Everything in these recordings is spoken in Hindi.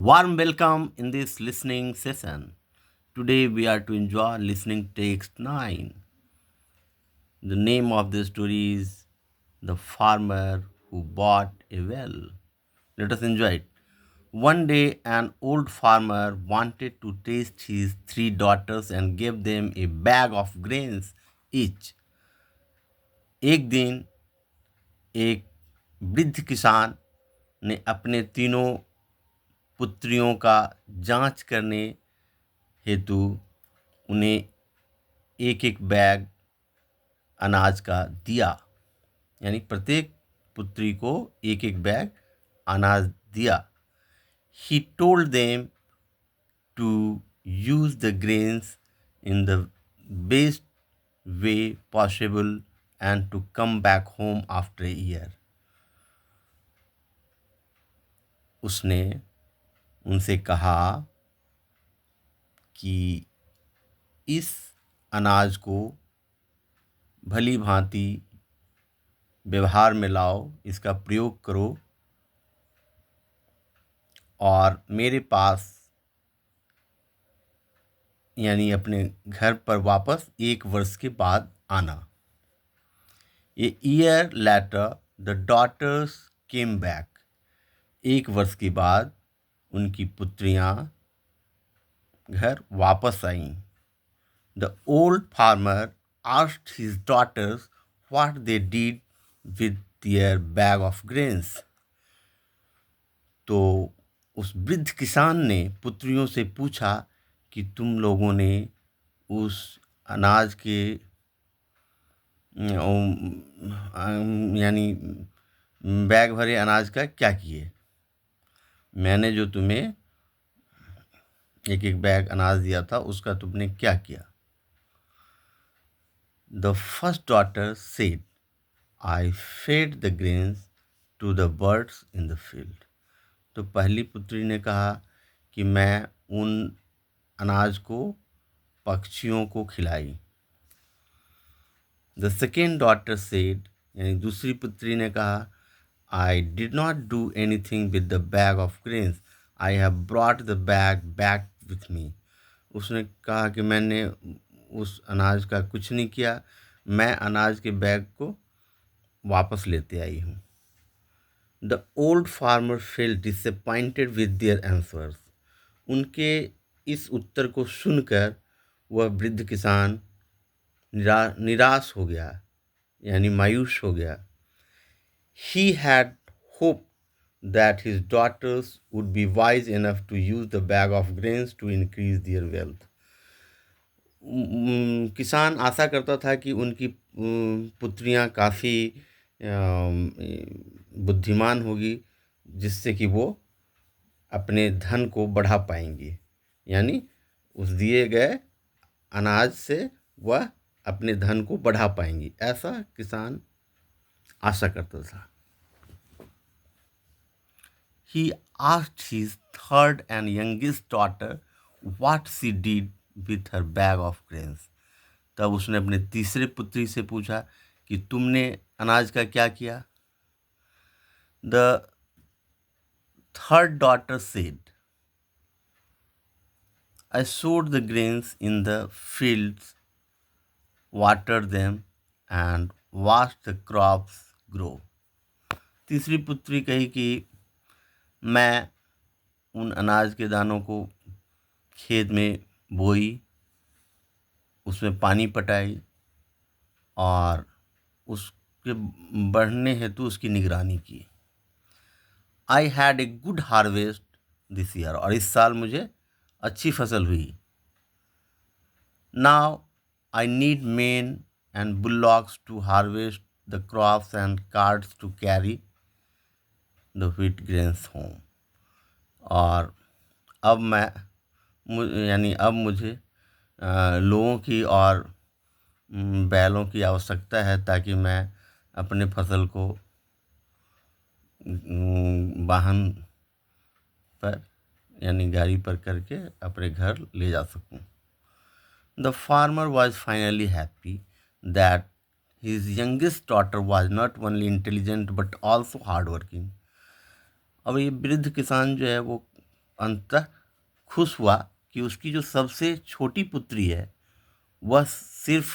Warm welcome in this listening session. Today we are to enjoy listening text 9. The name of the story is The Farmer Who Bought a Well. Let us enjoy it. One day, an old farmer wanted to taste his three daughters and gave them a bag of grains each. एक दिन एक वृद्ध किसान ने अपने तीनों पुत्रियों का जांच करने हेतु उन्हें एक एक बैग अनाज का दिया। यानी प्रत्येक पुत्री को एक एक बैग अनाज दिया। He told them to use the grains in the best way possible and to come back home after a year. उसने उनसे कहा कि इस अनाज को भली भांति व्यवहार में लाओ, इसका प्रयोग करो और मेरे पास यानी अपने घर पर वापस 1 वर्ष के बाद आना। A year later the daughters came back. 1 वर्ष के बाद उनकी पुत्रियां घर वापस आईं। The old farmer asked his daughters what they did with their bag of grains. तो उस वृद्ध किसान ने पुत्रियों से पूछा कि तुम लोगों ने उस अनाज के यानी बैग भरे अनाज का क्या किए। मैंने जो तुम्हें एक एक बैग अनाज दिया था उसका तुमने क्या किया। The first daughter said, I fed the grains to the birds in the field. तो पहली पुत्री ने कहा कि मैं उन अनाज को पक्षियों को खिलाई। द सेकेंड डॉटर सेड, यानी दूसरी पुत्री ने कहा, I did not do anything with the bag of grains, I have brought the bag back with me. उसने कहा कि मैंने उस अनाज का कुछ नहीं किया, मैं अनाज के बैग को वापस लेते आई हूँ। The old farmer felt disappointed with their answers. उनके इस उत्तर को सुनकर वह वृद्ध किसान निराश हो गया, यानी मायूस हो गया। He had hoped that his daughters would be wise enough to use the bag of grains to increase their wealth. किसान आशा करता था कि उनकी पुत्रियां काफ़ी बुद्धिमान होगी, जिससे कि वो अपने धन को बढ़ा पाएंगी। यानी उस दिए गए अनाज से वह अपने धन को बढ़ा पाएंगी, ऐसा किसान आशा करता था। He asked his third and youngest daughter what she did with her bag of grains. तब उसने अपने तीसरे पुत्री से पूछा कि तुमने अनाज का क्या किया। The third daughter said, I sowed the grains in the fields, watered them and watched the crops grow. तीसरी पुत्री कही कि मैं उन अनाज के दानों को खेत में बोई, उसमें पानी पटाई और उसके बढ़ने हेतु उसकी निगरानी की। I had a good harvest this year, और इस साल मुझे अच्छी फसल हुई। Now I need men and bullocks to harvest the crops and carts to carry the wheat grains home. और अब यानी अब मुझे लोगों की और बैलों की आवश्यकता है, ताकि मैं अपने फसल को वाहन पर यानी गाड़ी पर करके अपने घर ले जा सकूं। The farmer was finally happy that his youngest daughter was not only intelligent but also hard working. अब ये वृद्ध किसान जो है वो अंततः खुश हुआ कि उसकी जो सबसे छोटी पुत्री है वह सिर्फ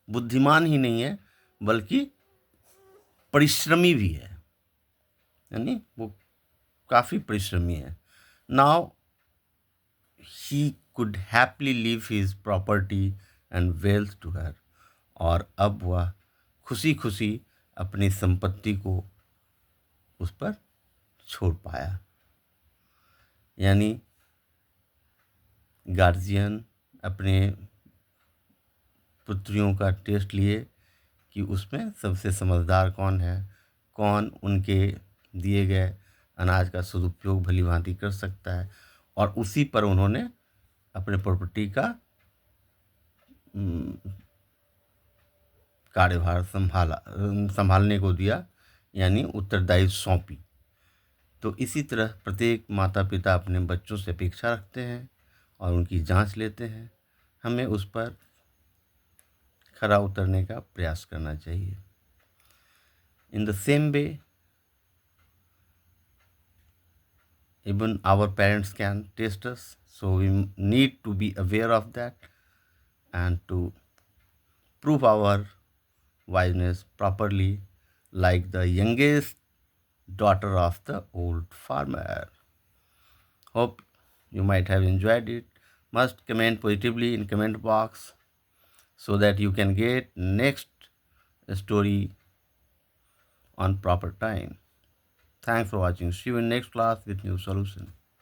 बुद्धिमान ही नहीं है बल्कि परिश्रमी भी है, यानी वो काफ़ी परिश्रमी है। Now he could happily leave his property and wealth to her, और अब वह खुशी खुशी अपनी संपत्ति को उस पर छोड़ पाया। यानी गार्जियन अपने पुत्रियों का टेस्ट लिए कि उसमें सबसे समझदार कौन है, कौन उनके दिए गए अनाज का सदुपयोग भली भांति कर सकता है, और उसी पर उन्होंने अपने प्रॉपर्टी का कार्यभार संभालने को दिया, यानी उत्तरदायित्व सौंपी। तो इसी तरह प्रत्येक माता पिता अपने बच्चों से अपेक्षा रखते हैं और उनकी जांच लेते हैं। हमें उस पर खरा उतरने का प्रयास करना चाहिए। In the same way, even our parents can test us, so we need to be aware of that and to prove our wiseness properly, like the youngest daughter of the old farmer. Hope you might have enjoyed it. Must comment positively in comment box so that you can get next story on proper time. Thanks for watching. See you in next class with new solution.